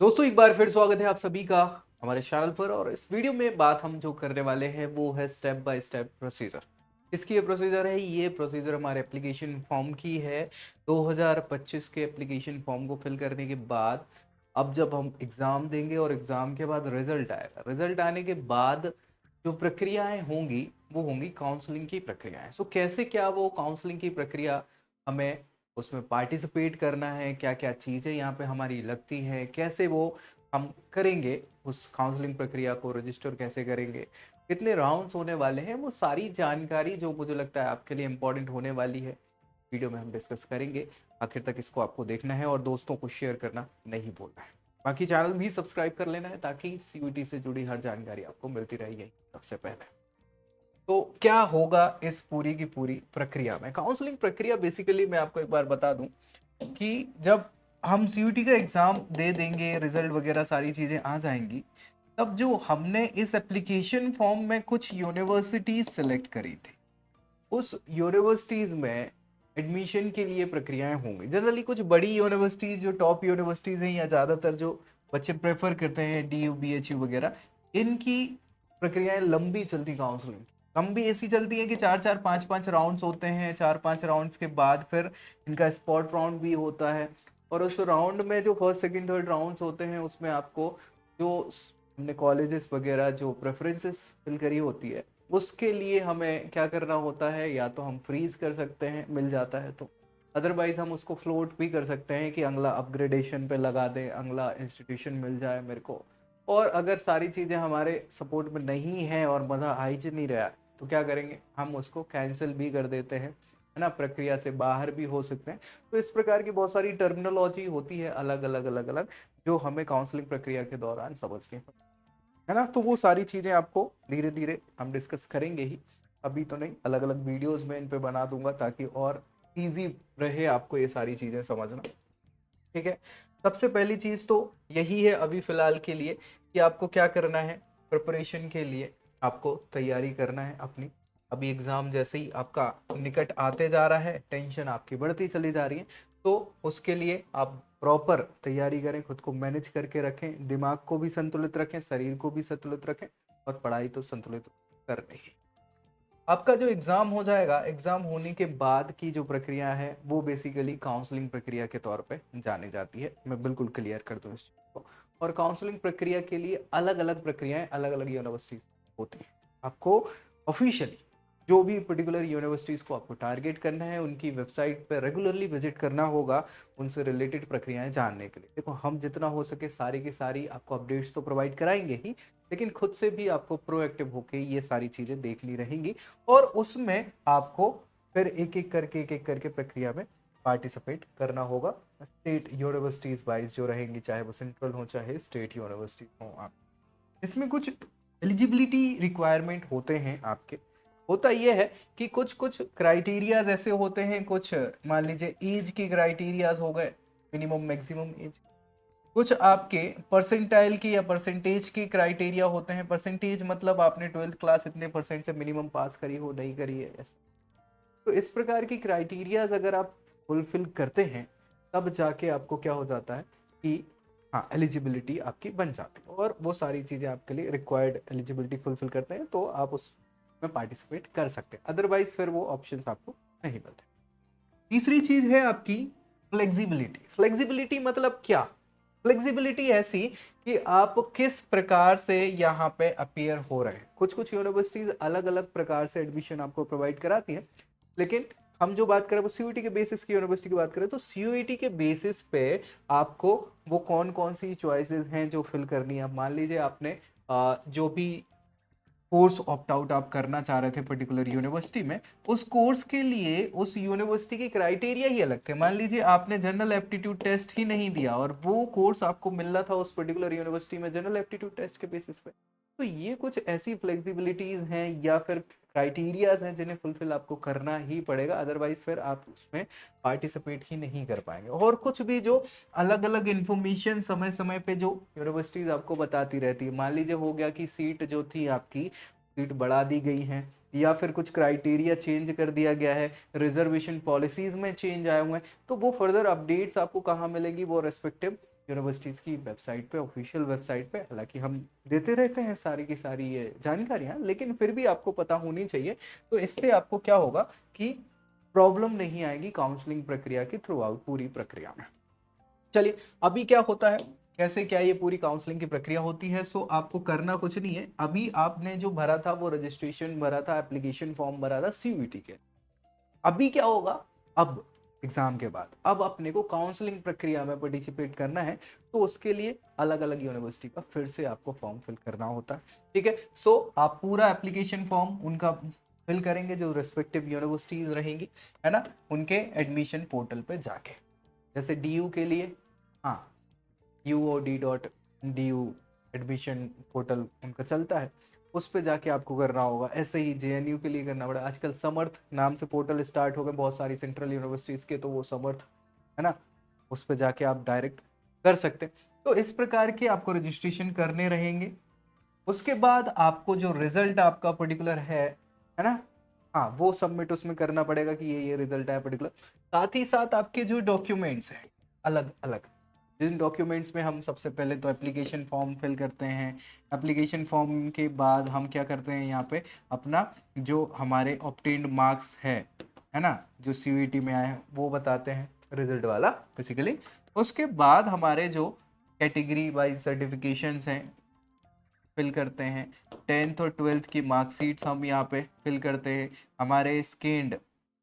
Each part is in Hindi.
दोस्तों एक बार फिर स्वागत है आप सभी का हमारे चैनल पर। और इस वीडियो में बात हम जो करने वाले हैं वो है स्टेप बाय स्टेप प्रोसीजर। इसकी ये प्रोसीजर है, ये प्रोसीजर हमारे एप्लीकेशन फॉर्म की है। 2025 के एप्लीकेशन फॉर्म को फिल करने के बाद अब जब हम एग्ज़ाम देंगे और एग्ज़ाम के बाद रिजल्ट आएगा, रिजल्ट आने के बाद जो प्रक्रियाएं होंगी वो होंगी काउंसलिंग की प्रक्रियाएं। सो कैसे क्या वो काउंसलिंग की प्रक्रिया हमें उसमें पार्टिसिपेट करना है, क्या क्या चीज़ें यहाँ पे हमारी लगती हैं, कैसे वो हम करेंगे, उस काउंसलिंग प्रक्रिया को रजिस्टर कैसे करेंगे, कितने राउंड्स होने वाले हैं, वो सारी जानकारी जो मुझे लगता है आपके लिए इम्पोर्टेंट होने वाली है वीडियो में हम डिस्कस करेंगे। आखिर तक इसको आपको देखना है और दोस्तों को शेयर करना नहीं भूलना है। बाकी चैनल भी सब्सक्राइब कर लेना है ताकि सीयूईटी से जुड़ी हर जानकारी आपको मिलती रहेगी सबसे पहले। तो क्या होगा इस पूरी की पूरी प्रक्रिया में? काउंसलिंग प्रक्रिया बेसिकली मैं आपको एक बार बता दूं कि जब हम सीयूटी का एग्जाम दे देंगे, रिजल्ट वगैरह सारी चीजें आ जाएंगी, तब जो हमने इस एप्लीकेशन फॉर्म में कुछ यूनिवर्सिटीज सेलेक्ट करी थी, उस यूनिवर्सिटीज में एडमिशन के लिए प्रक्रियाएं होंगी। जनरली कुछ बड़ी यूनिवर्सिटीज जो टॉप यूनिवर्सिटीज हैं या ज़्यादातर जो बच्चे प्रेफर करते हैं, D U B H U वगैरह, इनकी प्रक्रियाएं लंबी चलती, काउंसलिंग लंबी ऐसी चलती है कि चार चार पाँच पाँच राउंड्स होते हैं। चार पाँच राउंड्स के बाद फिर इनका स्पॉट राउंड भी होता है। और उस राउंड में जो फर्स्ट सेकंड थर्ड राउंड्स होते हैं उसमें आपको जो हमने कॉलेजेस वगैरह जो प्रेफरेंसेस फिल करी होती है उसके लिए हमें क्या करना होता है, या तो हम फ्रीज कर सकते हैं मिल जाता है तो, अदरवाइज हम उसको फ्लोट भी कर सकते हैं कि अगला अपग्रेडेशन पे लगा दें, अगला इंस्टीट्यूशन मिल जाए मेरे को। और अगर सारी चीज़ें हमारे सपोर्ट में नहीं है और मज़ा आ ही नहीं रहा है तो क्या करेंगे, हम उसको कैंसिल भी कर देते हैं, है ना, प्रक्रिया से बाहर भी हो सकते हैं। तो इस प्रकार की बहुत सारी टर्मिनोलॉजी होती है अलग अलग अलग अलग, जो हमें काउंसलिंग प्रक्रिया के दौरान समझनी है ना। तो वो सारी चीजें आपको धीरे धीरे हम डिस्कस करेंगे ही, अभी तो नहीं, अलग अलग वीडियोस में इन पे बना दूंगा ताकि और इजी रहे आपको ये सारी चीजें समझना। ठीक है, सबसे पहली चीज तो यही है अभी फिलहाल के लिए कि आपको क्या करना है। प्रिपरेशन के लिए आपको तैयारी करना है अपनी। अभी एग्जाम जैसे ही आपका निकट आते जा रहा है, टेंशन आपकी बढ़ती चली जा रही है, तो उसके लिए आप प्रॉपर तैयारी करें, खुद को मैनेज करके रखें, दिमाग को भी संतुलित रखें, शरीर को भी संतुलित रखें, और पढ़ाई तो संतुलित करनी है। आपका जो एग्जाम हो जाएगा, एग्जाम होने के बाद की जो प्रक्रिया है वो बेसिकली काउंसलिंग प्रक्रिया के तौर पे जानी जाती है। मैं बिल्कुल क्लियर कर दूं इस चीज को। और काउंसलिंग प्रक्रिया के लिए अलग अलग प्रक्रियाएं अलग अलग यूनिवर्सिटीज होती हैं। आपको ऑफिशियली जो भी पर्टिकुलर यूनिवर्सिटीज को आपको टारगेट करना है उनकी वेबसाइट पर रेगुलरली विजिट करना होगा, उनसे रिलेटेड प्रक्रियाएं जानने के लिए। देखो, हम जितना हो सके सारी की सारी आपको अपडेट्स तो प्रोवाइड कराएंगे ही, लेकिन खुद से भी आपको प्रोएक्टिव होके ये सारी चीजें देखनी रहेंगी। और उसमें आपको फिर एक एक करके प्रक्रिया में पार्टिसिपेट करना होगा। स्टेट यूनिवर्सिटीज वाइज जो रहेंगी, चाहे वो सेंट्रल हो चाहे स्टेट यूनिवर्सिटी हो। आप इसमें कुछ एलिजिबिलिटी रिक्वायरमेंट होते हैं आपके। होता यह है कि कुछ कुछ क्राइटेरियाज ऐसे होते हैं, कुछ मान लीजिए एज के क्राइटेरियाज हो गए, मिनिमम मैक्सिमम एज। कुछ आपके परसेंटाइल की या परसेंटेज की क्राइटेरिया होते हैं। परसेंटेज मतलब आपने ट्वेल्थ क्लास इतने परसेंट से मिनिमम पास करी हो, नहीं करी है, ऐसा। तो इस प्रकार की क्राइटेरियाज अगर आप फुलफिल करते हैं तब जाके आपको क्या हो जाता है कि हाँ, एलिजिबिलिटी आपकी बन जाती है, और वो सारी चीज़ें आपके लिए रिक्वायर्ड एलिजिबिलिटी फुलफिल करते हैं तो आप उसमें पार्टिसिपेट कर सकते हैं। अदरवाइज फिर वो ऑप्शंस आपको नहीं मिलते। तीसरी चीज है आपकी फ्लेक्सिबिलिटी। फ्लेक्सिबिलिटी मतलब क्या? फ्लेक्सिबिलिटी ऐसी कि आप किस प्रकार से यहाँ पे अपियर हो रहे हैं। कुछ कुछ यूनिवर्सिटीज अलग अलग प्रकार से एडमिशन आपको प्रोवाइड कराती हैं, लेकिन हम जो बात करें वो सीयूईटी के बेसिस की यूनिवर्सिटी की बात करें तो सीयूईटी के बेसिस पे आपको वो कौन कौन सी चॉइसेस हैं जो फिल करनी है। मान लीजिए आपने जो भी कोर्स ऑप्ट आउट आप करना चाह रहे थे पर्टिकुलर यूनिवर्सिटी में, उस कोर्स के लिए उस यूनिवर्सिटी के क्राइटेरिया ही अलग थे। मान लीजिए आपने जनरल एप्टीट्यूड टेस्ट ही नहीं दिया और वो कोर्स आपको मिलना था उस पर्टिकुलर यूनिवर्सिटी में जनरल एप्टीट्यूड टेस्ट के बेसिस पे। तो ये कुछ ऐसी फ्लेक्सिबिलिटीज हैं या फिर क्राइटेरियाज हैं जिन्हें फुलफिल आपको करना ही पड़ेगा, अदरवाइज फिर आप उसमें पार्टिसिपेट ही नहीं कर पाएंगे। और कुछ भी जो अलग अलग इंफॉर्मेशन समय समय पे जो यूनिवर्सिटीज आपको बताती रहती है, मान लीजिए हो गया कि सीट जो थी आपकी, सीट बढ़ा दी गई है, या फिर कुछ क्राइटेरिया चेंज कर दिया गया है, रिजर्वेशन पॉलिसीज में चेंज आए हुए हैं, तो वो फर्दर अपडेट्स आपको कहाँ मिलेगी, वो रेस्पेक्टिव यूनिवर्सिटीज़ की वेबसाइट पे, ऑफिशियल वेबसाइट पे। हालांकि हम देते रहते हैं सारी की सारी ये जानकारियाँ, लेकिन फिर भी आपको पता होनी चाहिए। तो इससे आपको क्या होगा कि प्रॉब्लम नहीं आएगी काउंसलिंग प्रक्रिया की थ्रू आउट पूरी प्रक्रिया में। चलिए, अभी क्या होता है, कैसे क्या ये पूरी काउंसलिंग की प्रक्रिया होती है। सो आपको करना कुछ नहीं है। अभी आपने जो भरा था वो रजिस्ट्रेशन भरा था, एप्लीकेशन फॉर्म भरा था सीयूईटी के। अभी क्या होगा, अब एग्जाम के बाद अब अपने को काउंसलिंग प्रक्रिया में पार्टिसिपेट करना है। तो उसके लिए अलग अलग यूनिवर्सिटी का फिर से आपको फॉर्म फिल करना होता है। ठीक है, सो आप पूरा एप्लीकेशन फॉर्म उनका फिल करेंगे जो रिस्पेक्टिव यूनिवर्सिटीज रहेंगी, है ना, उनके एडमिशन पोर्टल पे जाके। जैसे डीयू के लिए, हाँ, uod.du एडमिशन पोर्टल उनका चलता है, उस पे जाके आपको करना होगा। ऐसे ही जेएनयू के लिए करना पड़ा। आजकल समर्थ नाम से पोर्टल स्टार्ट हो गए बहुत सारी सेंट्रल यूनिवर्सिटीज के, तो वो समर्थ है ना, उस पे जाके आप डायरेक्ट कर सकते हैं। तो इस प्रकार के आपको रजिस्ट्रेशन करने रहेंगे। उसके बाद आपको जो रिजल्ट आपका पर्टिकुलर है ना, हाँ, वो सबमिट उसमें करना पड़ेगा कि ये रिजल्ट है पर्टिकुलर। साथ ही साथ आपके जो डॉक्यूमेंट्स हैं अलग अलग, जिन डॉक्यूमेंट्स में हम सबसे पहले तो एप्लीकेशन फॉर्म फिल करते हैं। एप्लीकेशन फॉर्म के बाद हम क्या करते हैं, यहाँ पे अपना जो हमारे ऑब्टेन्ड मार्क्स है ना, जो सीयूईटी में आए हैं वो बताते हैं, रिजल्ट वाला बेसिकली। उसके बाद हमारे जो कैटेगरी वाइज सर्टिफिकेशंस हैं फिल करते हैं। 10th और 12th की मार्कशीट्स हम यहाँ पे फिल करते हैं। हमारे स्कैन्ड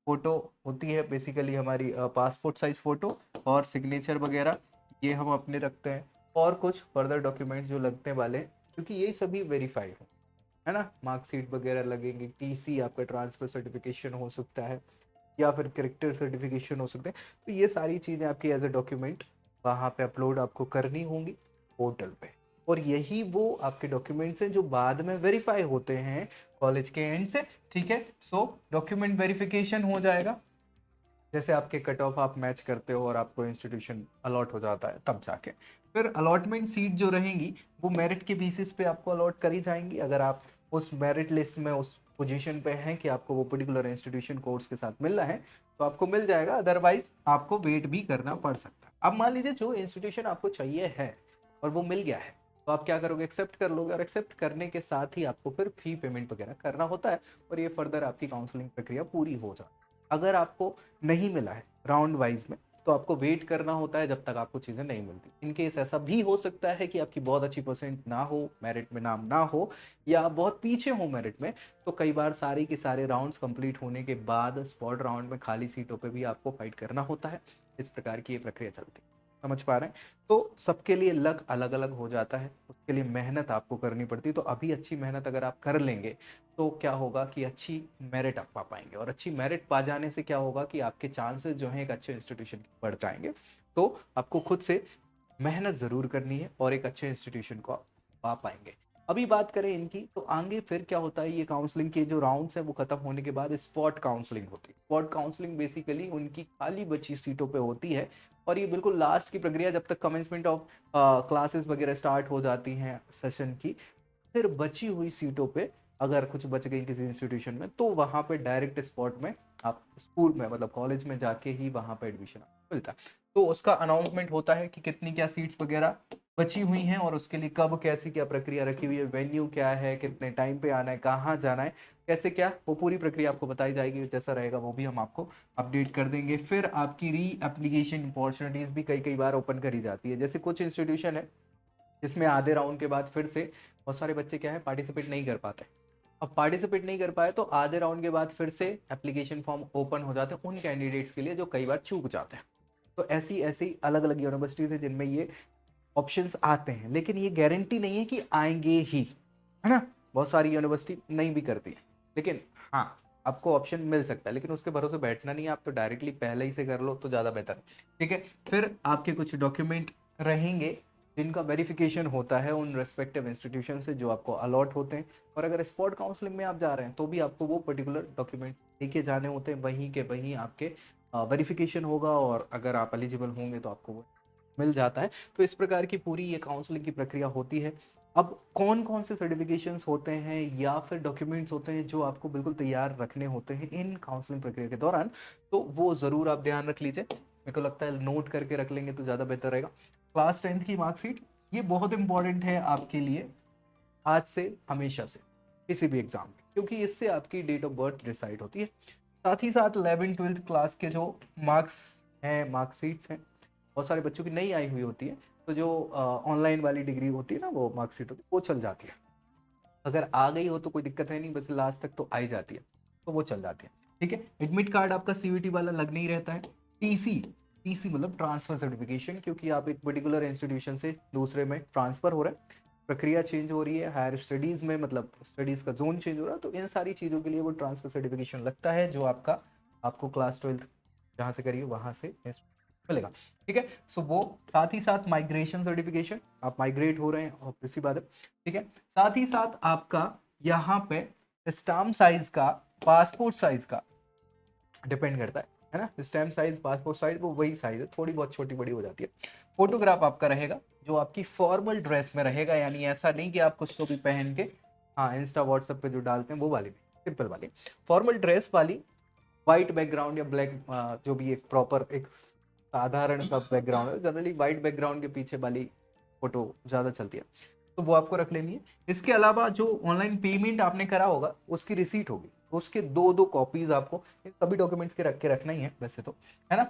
फोटो होती है बेसिकली, हमारी पासपोर्ट साइज फोटो और सिग्नेचर वगैरह, ये हम अपने रखते हैं। और कुछ फर्दर डॉक्यूमेंट्स जो लगने वाले हैं, क्योंकि ये सभी वेरीफाइड है ना, मार्कशीट वगैरह लगेंगी, टीसी आपका ट्रांसफर सर्टिफिकेशन हो सकता है, या फिर करेक्टर सर्टिफिकेशन हो सकते हैं। तो ये सारी चीज़ें आपकी एज ए डॉक्यूमेंट वहाँ पे अपलोड आपको करनी होंगी पोर्टल पे। और यही वो आपके डॉक्यूमेंट्स हैं जो बाद में वेरीफाई होते हैं कॉलेज के एंड से। ठीक है, सो डॉक्यूमेंट वेरिफिकेशन हो जाएगा जैसे आपके कट ऑफ आप मैच करते हो और आपको इंस्टीट्यूशन अलॉट हो जाता है, तब जाके फिर अलॉटमेंट सीट जो रहेंगी वो मेरिट के बेसिस पे आपको अलॉट करी जाएंगी। अगर आप उस मेरिट लिस्ट में उस पोजीशन पे हैं कि आपको वो पर्टिकुलर इंस्टीट्यूशन कोर्स के साथ मिलना है, तो आपको मिल जाएगा। अदरवाइज आपको वेट भी करना पड़ सकता है। अब मान लीजिए जो इंस्टीट्यूशन आपको चाहिए है और वो मिल गया है, तो आप क्या करोगे, एक्सेप्ट कर लोगे। और एक्सेप्ट करने के साथ ही आपको फिर फी पेमेंट वगैरह करना होता है, और ये फर्दर आपकी काउंसलिंग प्रक्रिया पूरी हो जाती है। अगर आपको नहीं मिला है राउंड वाइज में, तो आपको वेट करना होता है जब तक आपको चीज़ें नहीं मिलती। इनकेस ऐसा भी हो सकता है कि आपकी बहुत अच्छी परसेंट ना हो, मेरिट में नाम ना हो, या बहुत पीछे हो मेरिट में, तो कई बार सारे के सारे राउंड्स कंप्लीट होने के बाद स्पॉट राउंड में खाली सीटों पे भी आपको फाइट करना होता है। इस प्रकार की ये प्रक्रिया चलती है। समझ पा रहे हैं? तो सबके लिए लक अलग अलग हो जाता है, उसके लिए मेहनत आपको करनी पड़ती है। तो अभी अच्छी मेहनत अगर आप कर लेंगे तो क्या होगा कि अच्छी मेरिट आप पा पाएंगे, और अच्छी मेरिट पा जाने से क्या होगा कि आपके चांसेस जो हैं एक अच्छे इंस्टीट्यूशन के बढ़ जाएंगे। तो आपको खुद से मेहनत ज़रूर करनी है और एक अच्छे इंस्टीट्यूशन को आप पा पाएंगे। अभी बात करें इनकी, तो आगे फिर क्या होता है, ये काउंसलिंग के जो राउंड्स हैं वो खत्म होने के बाद स्पॉट काउंसलिंग होती है। स्पॉट काउंसलिंग बेसिकली उनकी खाली बची सीटों पे होती है, और ये बिल्कुल लास्ट की प्रक्रिया, जब तक कमेंसमेंट ऑफ क्लासेस वगैरह स्टार्ट हो जाती हैं सेशन की, फिर बची हुई सीटों पे अगर कुछ बच गई किसी इंस्टीट्यूशन में, तो वहां पे डायरेक्ट स्पॉट में आप स्कूल में मतलब कॉलेज में जाके ही वहां पे एडमिशन मिलता है। तो उसका अनाउंसमेंट होता है कि कितनी क्या सीट्स वगैरह बची हुई हैं, और उसके लिए कब कैसी क्या प्रक्रिया रखी हुई है, वेन्यू क्या है, कितने टाइम पे आना है, कहाँ जाना है, कैसे क्या, वो पूरी प्रक्रिया आपको बताई जाएगी। जैसा रहेगा वो भी हम आपको अपडेट कर देंगे। फिर आपकी री एप्लीकेशन अपॉर्चुनिटीज भी कई कई बार ओपन करी जाती है। जैसे कुछ इंस्टीट्यूशन है जिसमें आधे राउंड के बाद फिर से बहुत सारे बच्चे क्या है पार्टिसिपेट नहीं कर पाते। अब पार्टिसिपेट नहीं कर पाए तो आधे राउंड के बाद फिर से एप्लीकेशन फॉर्म ओपन हो जाते हैं उन कैंडिडेट्स के लिए जो कई बार चूक जाते हैं। तो ऐसी ऐसी अलग अलग यूनिवर्सिटीज है जिनमें ये ऑप्शंस आते हैं, लेकिन ये गारंटी नहीं है कि आएंगे ही, है ना। बहुत सारी यूनिवर्सिटी नहीं भी करती है, लेकिन हाँ, आपको ऑप्शन मिल सकता है, लेकिन उसके भरोसे बैठना नहीं है। आप तो डायरेक्टली पहले ही से कर लो तो ज़्यादा बेहतर है। ठीक है, फिर आपके कुछ डॉक्यूमेंट रहेंगे जिनका वेरिफिकेशन होता है उन रेस्पेक्टिव इंस्टीट्यूशन से जो आपको अलॉट होते हैं। और अगर स्पॉट काउंसलिंग में आप जा रहे हैं तो भी आपको वो पर्टिकुलर डॉक्यूमेंट लेके जाने होते हैं, वहीं के वहीं आपके वेरिफिकेशन होगा, और अगर आप एलिजिबल होंगे तो आपको वो मिल जाता है। तो इस प्रकार की पूरी ये काउंसलिंग की प्रक्रिया होती है। अब कौन कौन से सर्टिफिकेशंस होते हैं या फिर डॉक्यूमेंट्स होते हैं जो आपको बिल्कुल तैयार रखने होते हैं इन काउंसलिंग प्रक्रिया के दौरान, तो वो ज़रूर आप ध्यान रख लीजिए। मेरे को लगता है नोट करके रख लेंगे तो ज़्यादा बेहतर रहेगा। क्लास 10th की मार्कशीट, ये बहुत इंपॉर्टेंट है आपके लिए आज से हमेशा से किसी भी एग्जाम में, क्योंकि इससे आपकी डेट ऑफ बर्थ डिसाइड होती है। साथ ही साथ 11th-12th क्लास के जो मार्क्स हैं, मार्कशीट्स हैं, बहुत सारे बच्चों की नहीं आई हुई होती है, तो जो ऑनलाइन वाली डिग्री होती है ना, वो मार्कशीट होती है, वो चल जाती है। अगर आ गई हो तो कोई दिक्कत है नहीं, बस लास्ट तक तो आ ही जाती है, तो वो चल जाती है। ठीक है, एडमिट कार्ड आपका सीयूईटी वाला लगना ही रहता है। टीसी मतलब ट्रांसफर सर्टिफिकेशन, क्योंकि आप एक पर्टिकुलर इंस्टीट्यूशन से दूसरे में ट्रांसफर हो रहे हैं, प्रक्रिया चेंज हो रही है, हायर स्टडीज में मतलब स्टडीज का जोन चेंज हो रहा है, तो इन सारी चीज़ों के लिए वो ट्रांसफर सर्टिफिकेशन लगता है, जो आपको क्लास 12th जहाँ से करिए वहाँ से मिलेगा। ठीक है, सो वो साथ ही साथ माइग्रेशन सर्टिफिकेशन, आप माइग्रेट हो रहे हैं, और इसी बात है। ठीक है, साथ ही साथ आपका यहाँ पे स्टाम्प साइज का, पासपोर्ट साइज का डिपेंड करता है ना, स्टैम्प साइज, पासपोर्ट साइज, वो वही साइज है, थोड़ी बहुत छोटी बड़ी हो जाती है। फोटोग्राफ आपका रहेगा जो आपकी फॉर्मल ड्रेस में रहेगा, यानी ऐसा नहीं कि आप कुछ तो भी पहन के, हाँ इंस्टा व्हाट्सएप पे जो डालते हैं वो वाली नहीं, सिंपल वाली फॉर्मल ड्रेस वाली, व्हाइट बैकग्राउंड या ब्लैक, जो भी एक प्रॉपर एक साधारण सा बैकग्राउंड है, जनरली व्हाइट बैकग्राउंड के पीछे वाली फोटो ज़्यादा चलती है, तो वो आपको रख लेनी है। इसके अलावा जो ऑनलाइन पेमेंट आपने करा होगा उसकी रिसीट होगी, उसके दो कॉपीज आपको इन सभी डॉक्यूमेंट्स के रख के रखना ही है वैसे तो, है ना।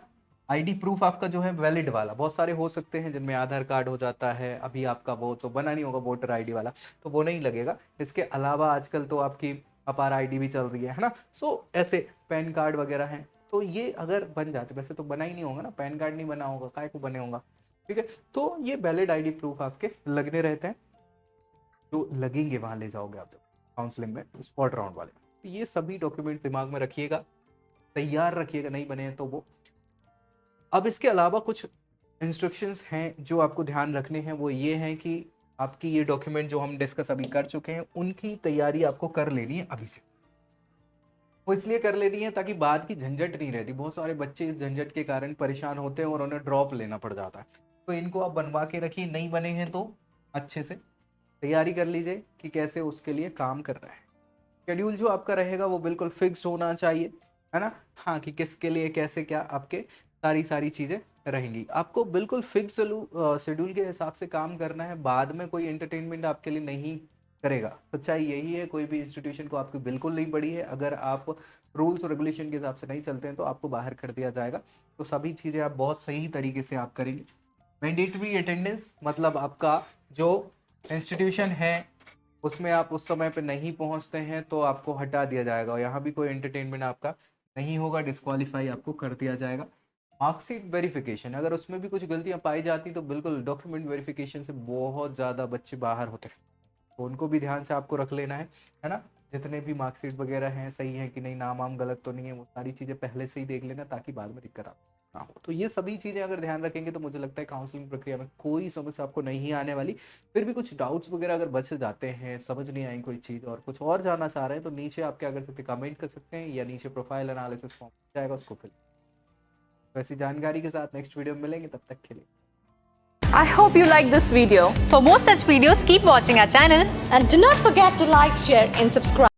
आईडी प्रूफ आपका जो है वैलिड वाला, बहुत सारे हो सकते हैं जिनमें आधार कार्ड हो जाता है, अभी आपका वो तो बना नहीं होगा वोटर आईडी वाला, तो वो नहीं लगेगा। इसके अलावा आजकल तो आपकी अपार आईडी भी चल रही है ना, सो ऐसे पैन कार्ड वगैरह हैं, तो ये अगर बन जाते, वैसे तो बना ही नहीं होगा ना, पैन कार्ड नहीं बना होगा, काय को बने होगा। ठीक है, तो ये वैलिड आईडी प्रूफ आपके लगने रहते हैं, जो लगेंगे वहां ले जाओगे आप जब काउंसलिंग में स्पॉट राउंड वाले। तो ये सभी डॉक्यूमेंट दिमाग में रखिएगा, तैयार रखिएगा, नहीं बने हैं तो वो। अब इसके अलावा कुछ इंस्ट्रक्शंस हैं जो आपको ध्यान रखने हैं, वो ये हैं कि आपकी ये डॉक्यूमेंट जो हम डिस्कस अभी कर चुके हैं, उनकी तैयारी आपको कर लेनी है अभी से। वो इसलिए कर लेनी है ताकि बाद की झंझट नहीं रहती, बहुत सारे बच्चे इस झंझट के कारण परेशान होते हैं और उन्हें ड्रॉप लेना पड़ जाता है। तो इनको आप बनवा के रखिए, नहीं बने हैं तो अच्छे से तैयारी कर लीजिए कि कैसे उसके लिए काम कर रहा है। शेड्यूल जो आपका रहेगा वो बिल्कुल फिक्स होना चाहिए, है ना, हाँ, कि किसके लिए कैसे क्या आपके सारी चीज़ें रहेंगी। आपको बिल्कुल फिक्स शेड्यूल के हिसाब से काम करना है, बाद में कोई एंटरटेनमेंट आपके लिए नहीं करेगा। सच्चाई यही है, कोई भी इंस्टीट्यूशन को आपकी बिल्कुल नहीं पड़ी है, अगर आप रूल्स और रेगुलेशन के हिसाब से नहीं चलते हैं तो आपको बाहर कर दिया जाएगा। तो सभी चीज़ें आप बहुत सही तरीके से आप करेंगे। मैंडेटरी अटेंडेंस मतलब आपका जो इंस्टीट्यूशन है उसमें आप उस समय पे नहीं पहुंचते हैं तो आपको हटा दिया जाएगा, और यहाँ भी कोई एंटरटेनमेंट आपका नहीं होगा, डिस्क्वालीफाई आपको कर दिया जाएगा। मार्कशीट वेरिफिकेशन, अगर उसमें भी कुछ गलतियां पाई जाती तो बिल्कुल डॉक्यूमेंट वेरिफिकेशन से बहुत ज़्यादा बच्चे बाहर होते हैं, तो उनको भी ध्यान से आपको रख लेना है ना। जितने भी मार्कशीट वगैरह हैं सही है कि नहीं, नाम वाम गलत तो नहीं है, वो सारी चीज़ें पहले से ही देख लेना ताकि बाद में दिक्कत ना हो। तो ये सभी चीज़ें अगर ध्यान रखेंगे तो मुझे लगता है काउंसलिंग प्रक्रिया में कोई समस्या आपको नहीं आने वाली। फिर भी कुछ डाउट्स वगैरह अगर बच जाते हैं, समझ नहीं आई कोई चीज़ और कुछ और जानना चाह रहे हैं, तो नीचे आप क्या कर सकते हैं, कमेंट कर सकते हैं, या नीचे प्रोफाइल एनालिसिस फॉर्म जाएगा उसको फिल। वैसी जानकारी के साथ नेक्स्ट वीडियो में मिलेंगे, तब तक के लिए। I hope you like this video. For more such videos, keep watching our channel and do not forget to like, share and subscribe.